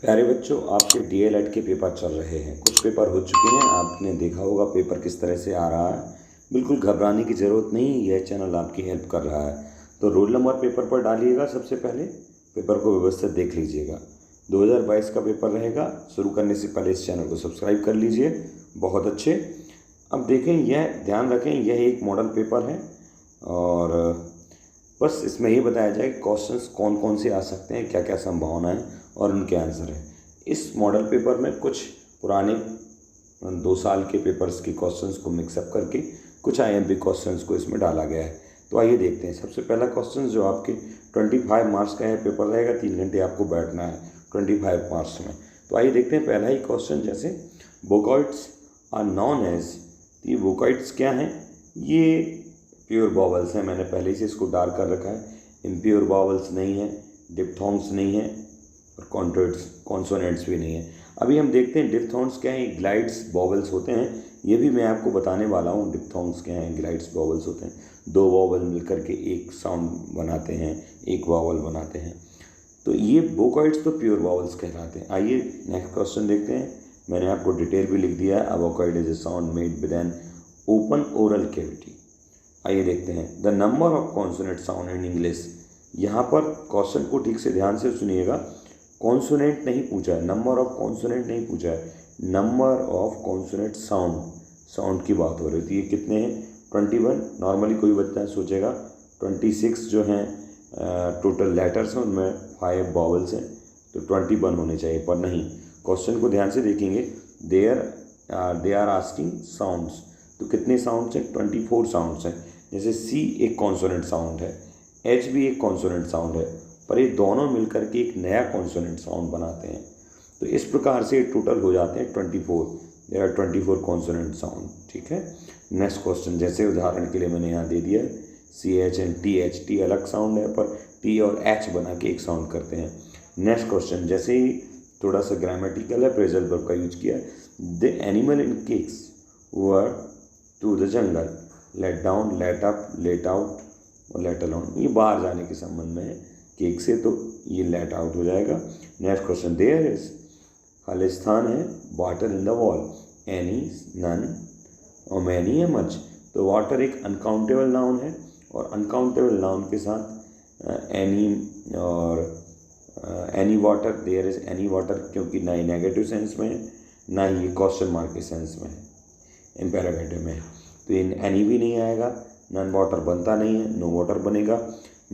प्यारे बच्चों, आपके डीएलएड के पेपर चल रहे हैं। कुछ पेपर हो चुके हैं, आपने देखा होगा पेपर किस तरह से आ रहा है। बिल्कुल घबराने की ज़रूरत नहीं, यह चैनल आपकी हेल्प कर रहा है। तो रोल नंबर पेपर पर डालिएगा। सबसे पहले पेपर को व्यवस्थित देख लीजिएगा। 2022 का पेपर रहेगा। शुरू करने से पहले इस चैनल को सब्सक्राइब कर लीजिए। बहुत अच्छे। अब देखें, यह ध्यान रखें, यह एक मॉडल पेपर है और बस इसमें ये बताया जाए कि क्वेश्चंस कौन कौन से आ सकते हैं, क्या क्या संभावना है और उनके आंसर हैं। इस मॉडल पेपर में कुछ पुराने 2 साल के पेपर्स के क्वेश्चंस को मिक्सअप करके कुछ आईएमपी क्वेश्चंस को इसमें डाला गया है। तो आइए देखते हैं। सबसे पहला क्वेश्चन जो आपके 25 मार्क्स का है पेपर रहेगा। 3 घंटे आपको बैठना है 25 मार्क्स में। तो आइए देखते हैं पहला ही क्वेश्चन। जैसे वोकॉइड्स आर नॉन एज, ये वोकॉइड्स क्या हैं? ये प्योर वॉवल्स हैं। मैंने पहले से इसको डार्क कर रखा है। इम्प्योर वॉवल्स नहीं है, डिप्थोंग्स नहीं है और कॉन्सोनेंट्स भी नहीं है। अभी हम देखते हैं डिप्थोंग्स क्या हैं। ग्लाइड्स वॉवल्स होते हैं, ये भी मैं आपको बताने वाला हूँ। डिप्थोंग्स क्या हैं, ग्लाइड्स वॉवल्स होते हैं। 2 वॉवल मिलकर के एक साउंड बनाते हैं, एक वॉवल बनाते हैं। तो ये वोकॉइड्स तो प्योर वॉवल्स कहलाते हैं। आइए नेक्स्ट क्वेश्चन देखते हैं। मैंने आपको डिटेल भी लिख दिया है। A vocoid is a sound made with an open oral cavity. आइए देखते हैं। The number of consonant sound in English. यहाँ पर क्वेश्चन को ठीक से ध्यान से सुनिएगा। कॉन्सोनेंट नहीं पूछा है, नंबर ऑफ कॉन्सोनेंट नहीं पूछा है, नंबर ऑफ कॉन्सोनेंट साउंड की बात हो रही थी। ये कितने हैं? 21। नॉर्मली कोई बच्चा सोचेगा 26 जो हैं टोटल लेटर्स हैं, उनमें 5 वॉवल्स हैं तो 21 होने चाहिए, पर नहीं। क्वेश्चन को ध्यान से देखेंगे। दे आर आस्किंग साउंड्स, तो कितने साउंड्स हैं? 24 साउंड्स हैं। जैसे सी एक कॉन्सोनेंट साउंड है, एच भी एक कॉन्सोनेंट साउंड है, पर ये दोनों मिलकर के एक नया कॉन्सोनेंट साउंड बनाते हैं। तो इस प्रकार से टोटल हो जाते हैं 24। There are 24 consonant sound. ठीक है। नेक्स्ट क्वेश्चन, जैसे उदाहरण के लिए मैंने यहाँ दे दिया C H and T H. T अलग साउंड है, पर टी और एच बना के एक साउंड करते हैं। नेक्स्ट क्वेश्चन, जैसे ही थोड़ा सा ग्रामेटिकल है, प्रेजेंट वर्ब का यूज किया। The animal in cages were to the jungle, let down, let up, let out और लेट अलोन। ये बाहर जाने के संबंध में है केक से, तो ये लेट आउट हो जाएगा। नेक्स्ट क्वेश्चन, देयर इज, खालिस्तान है, water in the wall, any, none और मैनी है, मच। तो वाटर एक अनकाउंटेबल नाउन है और अनकाउंटेबल नाउन के साथ एनी और any water, there is any water, क्योंकि ना ही नेगेटिव सेंस में है ना ही क्वेश्चन मार्क के सेंस में है, इम्पेरेटिव में है। तो इन एनी भी नहीं आएगा। नन वाटर बनता नहीं है, नो वाटर बनेगा।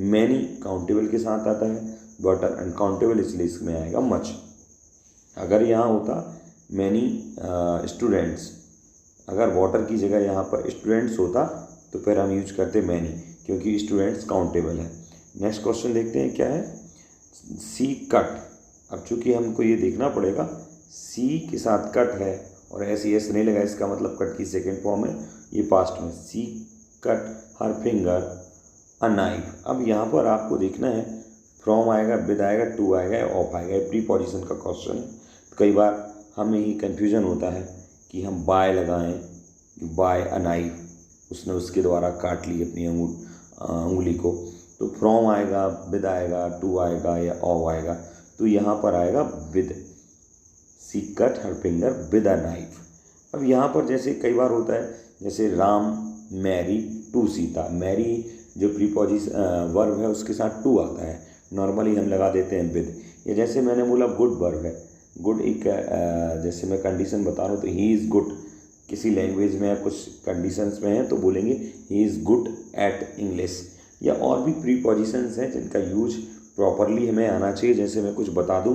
मैनी काउंटेबल के साथ आता है, वाटर अनकाउंटेबल, इसलिए इसमें आएगा मच। अगर यहाँ होता मैनी स्टूडेंट्स, अगर वाटर की जगह यहाँ पर स्टूडेंट्स होता तो फिर हम यूज करते मैनी, क्योंकि स्टूडेंट्स काउंटेबल है। नेक्स्ट क्वेश्चन देखते हैं क्या है। सी कट। अब चूंकि हमको ये देखना पड़ेगा, सी के साथ कट है और ऐसी एस नहीं लगा, इसका मतलब कट की सेकेंड फॉर्म है, ये पास्ट में। She cut her finger a knife. अब यहाँ पर आपको देखना है, फ्रॉम आएगा, विद आएगा, टू आएगा, ऑफ आएगा। प्रीपोजिशन का क्वेश्चन है। तो कई बार हमें ही कन्फ्यूजन होता है कि हम बाय लगाएं, बाय अ नाइफ, उसने उसके द्वारा काट ली अपनी उंगली को। तो फ्रॉम आएगा, विद आएगा, टू आएगा या ऑफ आएगा। तो यहाँ पर आएगा with. She cut her finger with a knife. अब यहाँ पर जैसे कई बार होता है, जैसे Ram marry to Sita. Marry जो प्रीपोजिशन वर्ब है उसके साथ टू आता है, नॉर्मली हम लगा देते हैं विद। या जैसे मैंने बोला गुड वर्ब है, गुड एक जैसे मैं कंडीशन बता रहा हूँ, तो ही इज़ गुड। किसी लैंग्वेज में या कुछ कंडीशंस में है तो बोलेंगे he is good at English. या और भी प्रीपोजिशंस हैं जिनका यूज प्रॉपरली हमें आना चाहिए। जैसे मैं कुछ बता दूँ,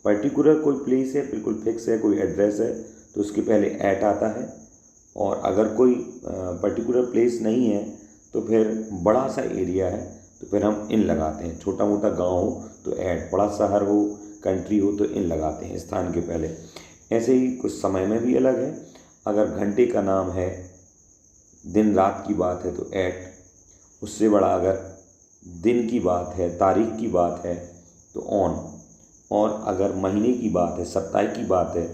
पर्टिकुलर कोई प्लेस है, बिल्कुल फिक्स है, कोई एड्रेस है, तो उसके पहले एट आता है। और अगर कोई पर्टिकुलर प्लेस नहीं है तो फिर बड़ा सा एरिया है तो फिर हम इन लगाते हैं। छोटा मोटा गांव हो तो एट, बड़ा शहर हो, कंट्री हो तो इन लगाते हैं स्थान के पहले। ऐसे ही कुछ समय में भी अलग है। अगर घंटे का नाम है, दिन रात की बात है तो एट। उससे बड़ा अगर दिन की बात है, तारीख की बात है तो ऑन। और अगर महीने की बात है, सप्ताह की बात है,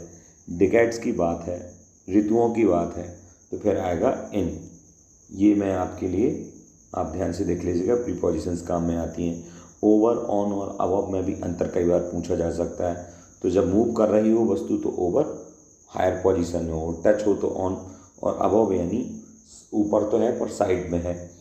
डिकेड्स की बात है, ऋतुओं की बात है तो फिर आएगा इन। ये मैं आपके लिए, आप ध्यान से देख लीजिएगा, प्रीपोजिशंस काम में आती हैं। ओवर, ऑन और अबव में भी अंतर कई बार पूछा जा सकता है, तो जब मूव कर रही हो वस्तु तो ओवर हायर पोजीशन में हो, टच हो तो ऑन, और अबव यानी ऊपर तो है पर साइड में है।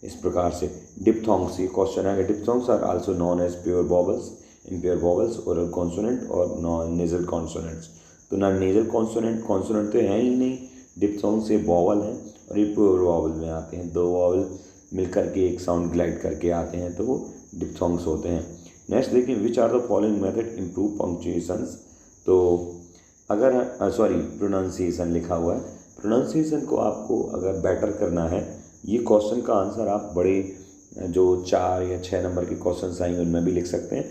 इस प्रकार से डिप्थोंग्स, ये क्वेश्चन है। Diphthongs are also known as pure vowels, impure vowels, oral consonant और नॉन नेजल कॉन्सोनेंट्स। तो ना नेजल कॉन्सोनेंट, कॉन्सोनेंट तो है ही नहीं, डिप्थोंग से वॉवल हैं और ये प्योर वॉवल में आते हैं। दो वॉवल मिलकर के एक साउंड ग्लाइड करके आते हैं तो वो डिप्थोंग्स होते हैं। नेक्स्ट देखिए, which are the following method improve punctuations. तो अगर सॉरी प्रोनाउंसिएशन लिखा हुआ है, प्रोनाउंसिएशन को आपको अगर बेटर करना है, ये क्वेश्चन का आंसर आप बड़े जो 4 या 6 नंबर के क्वेश्चन आएंगे उनमें भी लिख सकते हैं।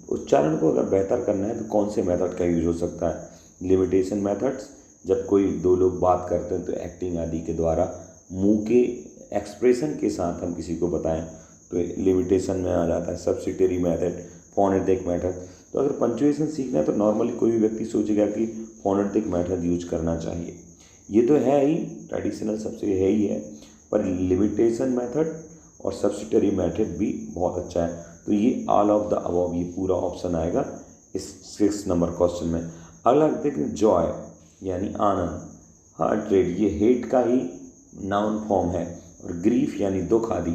उच्चारण को अगर बेहतर करना है तो कौन से मेथड का यूज हो सकता है? लिमिटेशन मेथड्स, जब कोई दो लोग बात करते हैं तो एक्टिंग आदि के द्वारा मुंह के एक्सप्रेशन के साथ हम किसी को बताएं तो लिमिटेशन में आ जाता है। Subsidiary method, phonetic method. तो अगर पंचुएशन सीखना है तो नॉर्मली कोई भी व्यक्ति सोचेगा कि फोनेटिक मेथड यूज करना चाहिए। ये तो है ही, ट्रेडिशनल सबसे है ही है, पर लिमिटेशन मेथड और सब्सिडियरी मेथड भी बहुत अच्छा है। तो ये ऑल ऑफ द अबव, ये पूरा ऑप्शन आएगा इस 6 नंबर क्वेश्चन में। अगला देखिए, जॉय यानी आनंद, हार्ट रेट, ये हेट का ही नाउन फॉर्म है, और ग्रीफ यानी दुख आदि।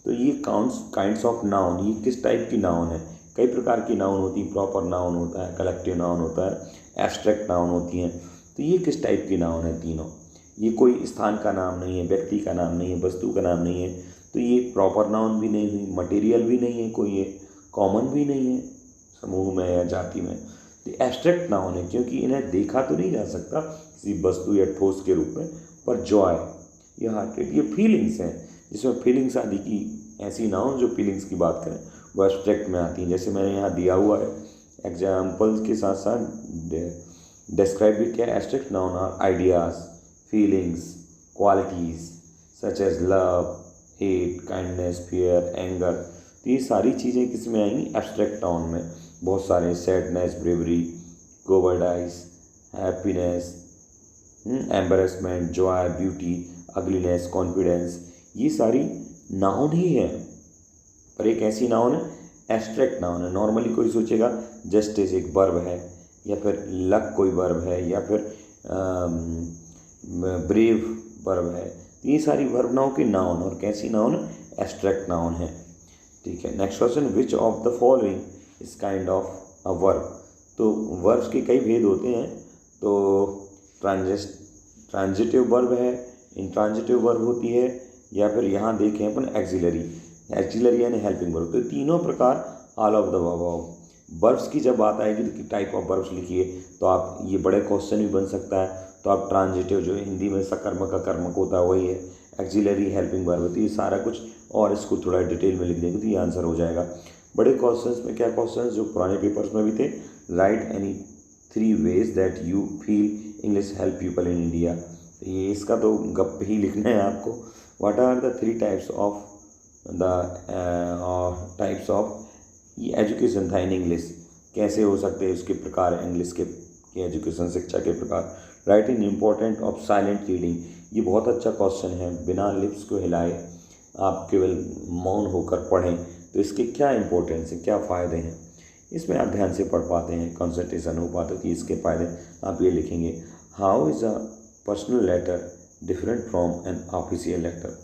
तो ये काइंड्स ऑफ नाउन, ये किस टाइप की नाउन है? कई प्रकार की नाउन होती है, प्रॉपर नाउन होता है, कलेक्टिव नाउन होता है, एब्स्ट्रैक्ट नाउन होती हैं। तो ये किस टाइप की नाउन है तीनों? ये कोई स्थान का नाम नहीं है, व्यक्ति का नाम नहीं है, वस्तु का नाम नहीं है, तो ये प्रॉपर नाउन भी नहीं हुई, मटेरियल भी नहीं है कोई, ये कॉमन भी नहीं है समूह में या जाति में। तो एब्स्ट्रैक्ट नाउन है क्योंकि इन्हें देखा तो नहीं जा सकता किसी वस्तु या ठोस के रूप में। पर जॉय, ये हार्ट रेट, ये फीलिंग्स हैं, जिसमें फीलिंग्स आदि की ऐसी नाउन जो फीलिंग्स की बात करें वो एब्स्ट्रैक्ट में आती हैं। जैसे मैंने यहाँ दिया हुआ है एग्जाम्पल्स के साथ साथ डिस्क्राइब भी किया। Abstract noun are ideas, feelings, qualities such as love, hate, kindness, fear, anger. तो ये सारी चीज़ें किस में आएंगी? एब्स्ट्रैक्ट नाउन में। बहुत सारे sadness, bravery, cowardice, happiness, embarrassment, joy, beauty, ugliness, confidence, ये सारी नाउन ही है, पर एक ऐसी नाउन है एब्स्ट्रैक्ट नाउन है। नॉर्मली कोई सोचेगा जस्टिस एक वर्ब है, या फिर लक कोई वर्ब है, या फिर ब्रेव वर्ब है। ये सारी वर्ब नाउन की नाउन, और कैसी नाउन? एब्स्ट्रैक्ट नाउन है। ठीक है, next question, which of the following is kind of a verb. तो वर्ब्स के कई भेद होते हैं। तो ट्रांजिटिव वर्ब है, इंट्रांजिटिव वर्ब होती है, या फिर यहाँ देखें अपन एक्सिलरी यानी हेल्पिंग वर्ब। तो तीनों प्रकार all of the above. Verbs की जब बात आएगी तो टाइप ऑफ वर्ब्स लिखिए, तो आप ये बड़े क्वेश्चन भी बन सकता है। तो आप ट्रांजिटिव जो हिंदी में सकर्मक अकर्मक होता है वही है, एक्सिलरी हेल्पिंग वर्ब होती है, ये सारा कुछ, और इसको थोड़ा डिटेल में लिख देंगे तो ये आंसर हो जाएगा। बड़े क्वेश्चंस में क्या क्वेश्चंस जो पुराने पेपर्स में भी थे, write any 3 ways that you feel English help people in India. ये इसका तो गप ही लिखना है आपको। What are the 3 types of ये एजुकेशन था इन इंग्लिश, कैसे हो सकते हैं उसके प्रकार, इंग्लिश के एजुकेशन शिक्षा के प्रकार। Writing important of silent reading, ये बहुत अच्छा क्वेश्चन है। बिना लिप्स को हिलाए आप केवल मौन होकर पढ़ें तो इसके क्या इंपॉर्टेंस है, क्या फ़ायदे हैं, इसमें आप ध्यान से पढ़ पाते हैं, कंसंट्रेशन हो पाता है कि इसके फ़ायदे आप ये लिखेंगे। How is a personal letter different from an official letter.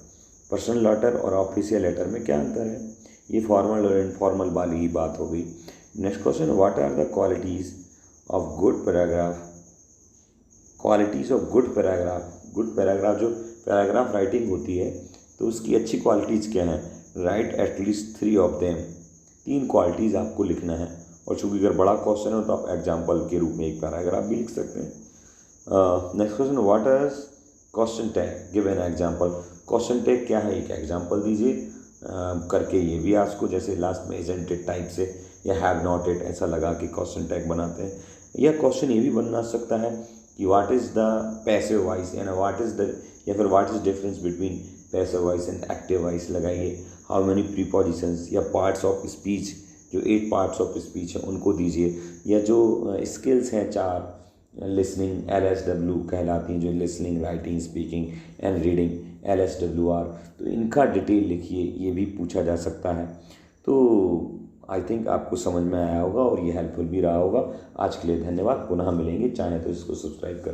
Personal letter और ऑफिशियल लेटर में क्या अंतर है? ये फॉर्मल और इनफॉर्मल वाली ही बात हो गई। Next question, what are the qualities of good paragraph. Qualities of good paragraph. Good paragraph, जो पैराग्राफ राइटिंग होती है तो उसकी अच्छी क्वालिटीज़ क्या हैं? Write at least 3 of them, 3 qualities आपको लिखना है। और चूँकि अगर बड़ा क्वेश्चन हो तो आप एग्जाम्पल के रूप में एक पैराग्राफ भी लिख सकते हैं। Next question, what is question tag, give an example. Question tag क्या है, एक एग्जाम्पल दीजिए करके ये भी आपको, जैसे लास्ट में इजंट इट टाइप से या हैव नॉट इट ऐसा लगा कि क्वेश्चन टैग बनाते हैं। या क्वेश्चन ये भी बना सकता है कि what is the passive voice, यानी व्हाट इज़ द, या फिर what is difference between passive voice and active voice लगाइए। हाउ मेनी प्रीपोजिशंस या पार्ट्स ऑफ स्पीच, जो 8 पार्ट्स ऑफ स्पीच है उनको दीजिए। या जो स्किल्स हैं 4, लिसनिंग LSW कहलाती हैं, जो listening, writing, speaking and reading LSWR, तो इनका डिटेल लिखिए, ये भी पूछा जा सकता है। तो आई थिंक आपको समझ में आया होगा और ये हेल्पफुल भी रहा होगा। आज के लिए धन्यवाद। पुनः मिलेंगे, चाहें तो इसको सब्सक्राइब कर